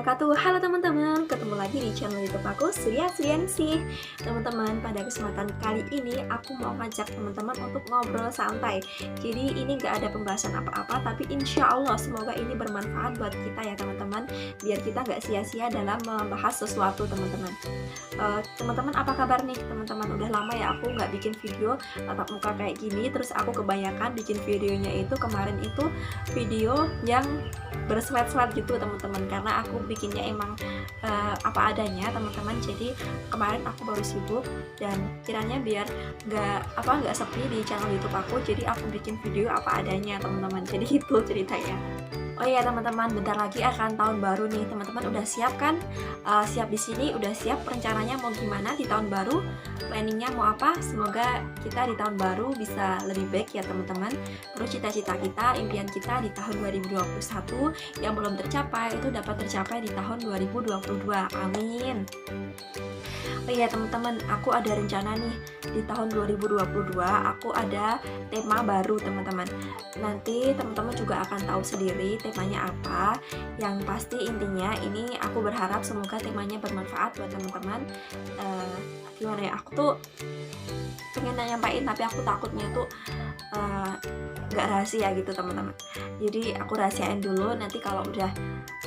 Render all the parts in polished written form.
wabarakatuh. Halo teman-teman, ketemu lagi di channel YouTube aku, Surya Suryaningsih. Teman-teman, pada kesempatan kali ini aku mau ngajak teman-teman untuk ngobrol santai. Jadi ini gak ada pembahasan apa-apa, tapi insya Allah semoga ini bermanfaat buat kita ya teman-teman, biar kita gak sia-sia dalam membahas sesuatu teman-teman. Teman-teman apa kabar nih teman-teman? Udah lama ya aku nggak bikin video tatap muka kayak gini. Terus aku kebanyakan bikin videonya itu kemarin itu video yang berswet-swet gitu teman-teman, karena aku bikinnya emang apa adanya teman-teman. Jadi kemarin aku baru sibuk dan kiranya biar nggak sepi di channel YouTube aku, jadi aku bikin video apa adanya teman-teman. Jadi itu ceritanya. Oh iya teman-teman, bentar lagi akan tahun baru nih. Teman-teman udah siap kan? Siap di sini, udah siap rencananya mau gimana di tahun baru? Planningnya mau apa? Semoga kita di tahun baru bisa lebih baik ya teman-teman. Terus cita-cita kita, impian kita di tahun 2021 yang belum tercapai itu dapat tercapai di tahun 2022. Amin. Oh iya teman-teman, aku ada rencana nih di tahun 2022 aku ada tema baru teman-teman. Nanti teman-teman juga akan tahu sendiri temanya apa. Yang pasti intinya ini aku berharap semoga temanya bermanfaat buat teman-teman. Gimana ya, aku tuh pengen nyampain tapi aku takutnya tuh nggak rahasia gitu teman-teman. Jadi aku rahasiain dulu, nanti kalau udah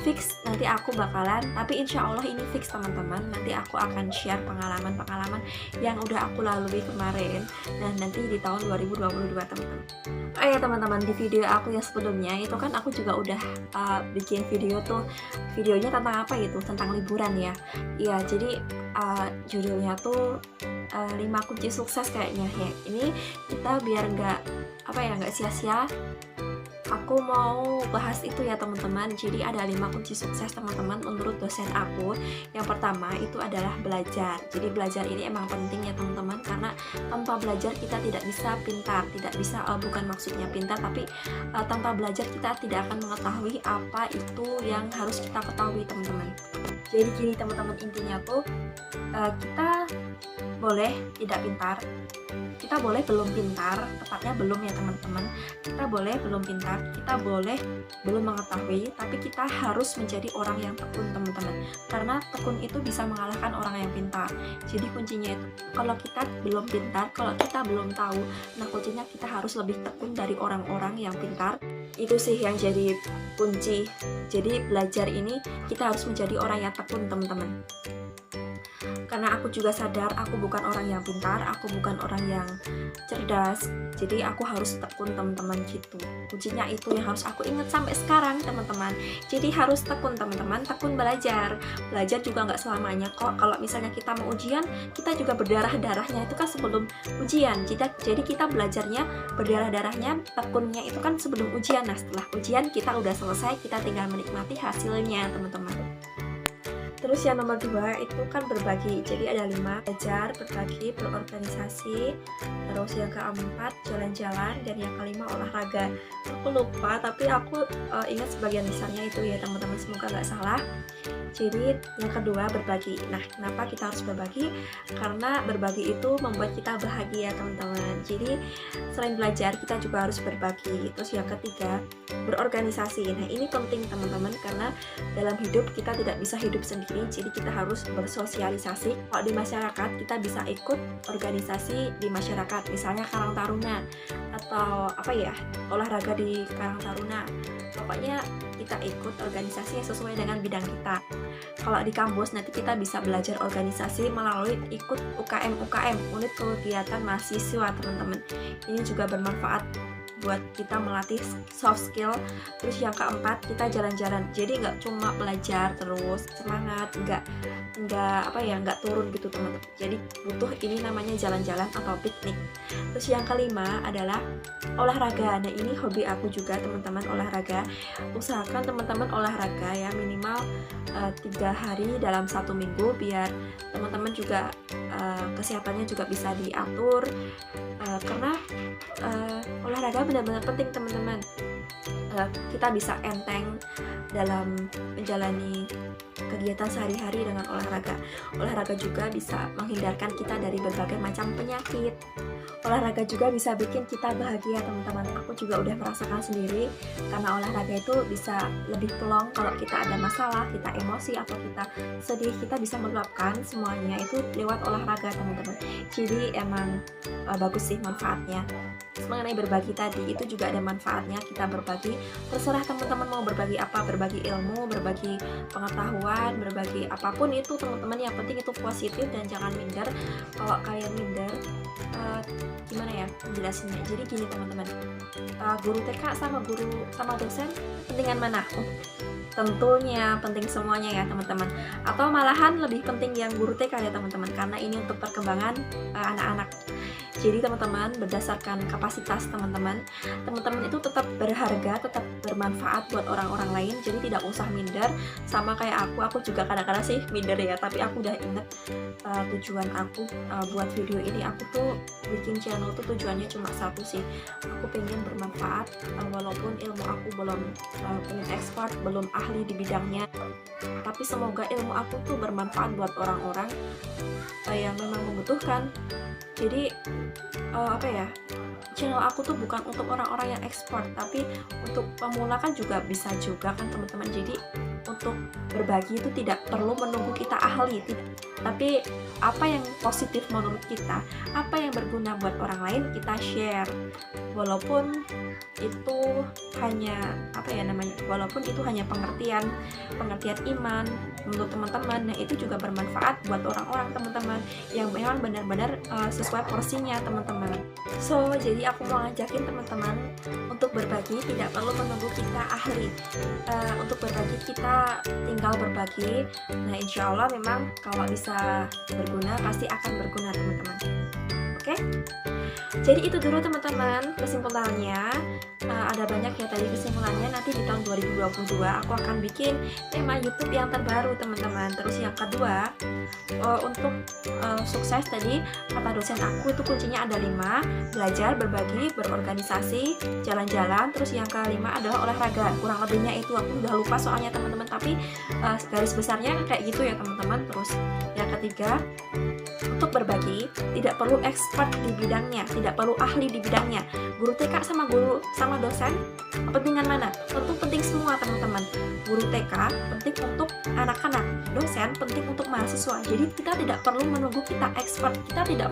fix nanti aku bakalan, tapi insya Allah ini fix teman-teman, nanti aku akan share pengalaman-pengalaman yang udah aku lalui kemarin dan nanti di tahun 2022 teman-teman. Oh ya teman-teman, di video aku yang sebelumnya itu kan aku juga udah bikin video tuh, videonya tentang apa gitu, tentang liburan ya. Iya, jadi judulnya tuh 5 kunci sukses kayaknya ya. Ini kita biar nggak sia-sia, aku mau bahas itu ya teman-teman. Jadi ada 5 kunci sukses teman-teman menurut dosen aku. Yang pertama itu adalah belajar. Jadi belajar ini emang penting ya teman-teman, karena tanpa belajar kita tidak bisa pintar. Tidak bisa, bukan maksudnya pintar, tapi tanpa belajar kita tidak akan mengetahui apa itu yang harus kita ketahui teman-teman. Jadi gini teman-teman, intinya tuh kita boleh tidak pintar, kita boleh belum pintar, tepatnya belum ya teman-teman. Kita boleh belum pintar, kita boleh belum mengetahui, tapi kita harus menjadi orang yang tekun teman-teman, karena tekun itu bisa mengalahkan orang yang pintar. Jadi kuncinya itu, kalau kita belum pintar, kalau kita belum tahu, nah kuncinya kita harus lebih tekun dari orang-orang yang pintar. Itu sih yang jadi kunci. Jadi belajar ini kita harus menjadi orang yang tekun teman-teman. Karena aku juga sadar aku bukan orang yang pintar, aku bukan orang yang cerdas, jadi aku harus tekun teman-teman gitu. Kuncinya itu yang harus aku ingat sampai sekarang teman-teman. Jadi harus tekun teman-teman, tekun belajar. Belajar juga nggak selamanya kok. Kalau misalnya kita mau ujian, kita juga berdarah-darahnya itu kan sebelum ujian. Jadi kita belajarnya berdarah-darahnya, tekunnya itu kan sebelum ujian. Nah setelah ujian kita udah selesai, kita tinggal menikmati hasilnya teman-teman. Terus yang nomor 2 itu kan berbagi. Jadi ada 5, belajar, berbagi, berorganisasi. Terus yang keempat jalan-jalan, dan yang kelima olahraga. Aku lupa tapi aku ingat sebagian besarnya itu ya teman-teman, semoga nggak salah. Jadi yang kedua berbagi. Nah kenapa kita harus berbagi? Karena berbagi itu membuat kita bahagia teman-teman. Jadi selain belajar kita juga harus berbagi. Terus yang ketiga berorganisasi. Nah ini penting teman-teman, karena dalam hidup kita tidak bisa hidup sendiri, jadi kita harus bersosialisasi. Kalau di masyarakat kita bisa ikut organisasi di masyarakat, misalnya Karang Taruna atau olahraga di Karang Taruna. Pokoknya kita ikut organisasi yang sesuai dengan bidang kita. Kalau di kampus nanti kita bisa belajar organisasi melalui ikut UKM, unit kegiatan mahasiswa teman-teman. Ini juga bermanfaat buat kita melatih soft skill. Terus yang keempat kita jalan-jalan. Jadi nggak cuma belajar terus semangat, nggak turun gitu teman-teman. Jadi butuh ini namanya jalan-jalan atau piknik. Terus yang kelima adalah olahraga. Nah ini hobi aku juga teman-teman, olahraga. Usahakan teman-teman olahraga ya minimal 3 hari dalam 1 minggu, biar teman-teman juga kesehatannya juga bisa diatur. Karena olahraga benar-benar penting teman-teman. Kita bisa enteng dalam menjalani kegiatan sehari-hari dengan olahraga. Olahraga juga bisa menghindarkan kita dari berbagai macam penyakit. olahraga juga bisa bikin kita bahagia teman-teman. Aku juga udah merasakan sendiri, karena olahraga itu bisa lebih plong kalau kita ada masalah, kita emosi atau kita sedih, kita bisa meluapkan semuanya itu lewat olahraga teman-teman. Jadi emang bagus sih manfaatnya. Mengenai berbagi tadi itu juga ada manfaatnya, kita berbagi, terserah teman-teman mau berbagi apa, berbagi ilmu, berbagi pengetahuan, berbagi apapun itu teman-teman, yang penting itu positif dan jangan minder. Kalau kalian minder, gimana ya jelasinnya, jadi gini teman-teman, guru TK sama dosen pentingan mana? Tentunya penting semuanya ya teman-teman, atau malahan lebih penting yang guru TK ya teman-teman, karena ini untuk perkembangan anak-anak. Jadi teman-teman, berdasarkan kapasitas teman-teman itu tetap berharga, tetap bermanfaat buat orang-orang lain. Jadi tidak usah minder. Sama kayak aku juga kadang-kadang sih minder ya, tapi aku udah inget tujuan aku buat video ini. Aku tuh bikin channel tuh tujuannya cuma satu sih, aku pengen bermanfaat, walaupun ilmu aku belum expert, belum ahli di bidangnya, tapi semoga ilmu aku tuh bermanfaat buat orang-orang yang memang membutuhkan. Jadi channel aku tuh bukan untuk orang-orang yang ekspor, tapi untuk pemula kan juga bisa juga kan teman-teman. Jadi untuk berbagi itu tidak perlu menunggu kita ahli, tapi apa yang positif menurut kita, apa yang berguna buat orang lain, kita share. Walaupun itu hanya walaupun itu hanya pengertian iman menurut teman-teman, nah itu juga bermanfaat buat orang-orang teman-teman yang memang benar-benar sesuai porsinya teman-teman. So jadi aku mau ngajakin teman-teman untuk berbagi tidak perlu menunggu kita ahli. Untuk berbagi kita tinggal berbagi. Nah insya Allah memang kalau bisa berguna pasti akan berguna teman-teman. Oke? Jadi itu dulu teman-teman kesimpulannya. Ada banyak ya tadi kesimpulannya. Nanti di tahun 2022 aku akan bikin tema YouTube yang terbaru teman-teman. Terus yang kedua, untuk sukses tadi kata dosen aku itu kuncinya ada 5: belajar, berbagi, berorganisasi, jalan-jalan. Terus yang kelima adalah olahraga. Kurang lebihnya itu aku udah lupa soalnya teman-teman, tapi garis besarnya kayak gitu ya teman-teman. Terus yang ketiga, untuk berbagi tidak perlu expert di bidangnya, tidak perlu ahli di bidangnya. Guru TK sama dosen kepentingan mana? Tentu penting semua teman-teman. Guru TK penting untuk anak-anak, dosen penting untuk mahasiswa. Jadi kita tidak perlu menunggu kita expert, kita tidak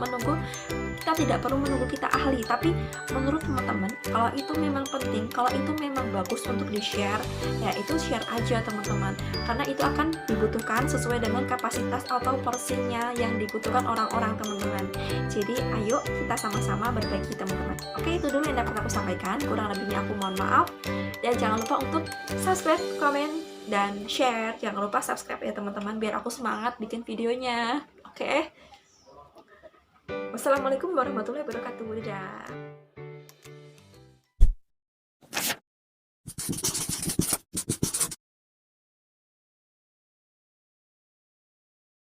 perlu menunggu kita ahli. Tapi menurut teman-teman, kalau itu memang penting, kalau itu memang bagus untuk di-share, ya itu share aja teman-teman, karena itu akan dibutuhkan sesuai dengan kapasitas atau porsinya yang dibutuhkan orang-orang teman-teman. Jadi ayo kita sama-sama berbagi teman-teman. Oke, itu dulu yang dapat aku sampaikan, kurang lebihnya aku mohon maaf. Dan jangan lupa untuk subscribe, komen, dan share. Jangan lupa subscribe ya teman-teman, biar aku semangat bikin videonya. Oke. Wassalamualaikum warahmatullahi wabarakatuh. Dadah.